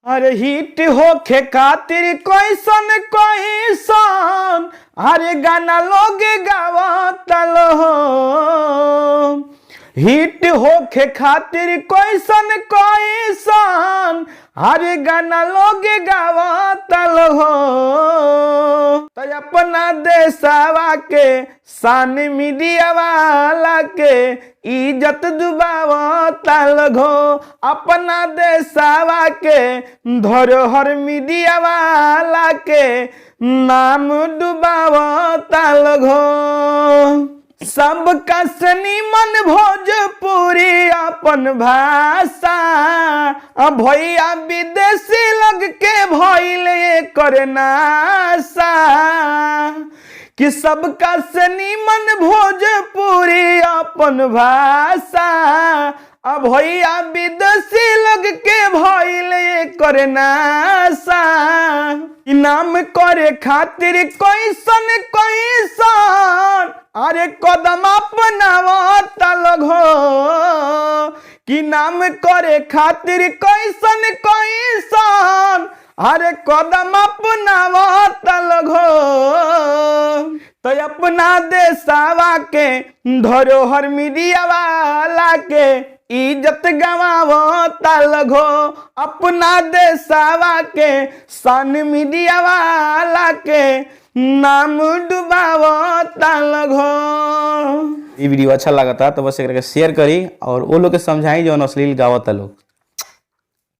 अरे हिट होखे खातिर कैसन कैसन अरे गाना लोग गावता लो। हिट होखे खातिर कैसन कैसन अरे गाना लोग गावता लो। तो अपना देशवा के शान मीडिया वाला के इज्जत डुबावता लगो। अपना देशवा के धरोहर मीडिया वाला के नाम डुबावता लगो। सबका निमन भोजपुरी अपन भाषा भैया विदेशी लग के भइले करनासा कि सबका निमन भोजपुरी अपन भाषा भैया विदेशी लग के भइले करनासा। नाम करे खातिर कैसन कैसन अरे कदम अपनावता लगो। कि नाम करे खातिर कैसन कैसन अरे कदम अपनावता लगो। तो अपना देशवा के धरोहर मीडिया वाला के इज्जत गवावता लगो। अपना देशवा के शान मीडिया वाला के नाम डुबावता लगो। ये वीडियो अच्छा लगा था तो बस एक शेयर करी और वो लोग के समझाई जो अश्लील गावता लोग।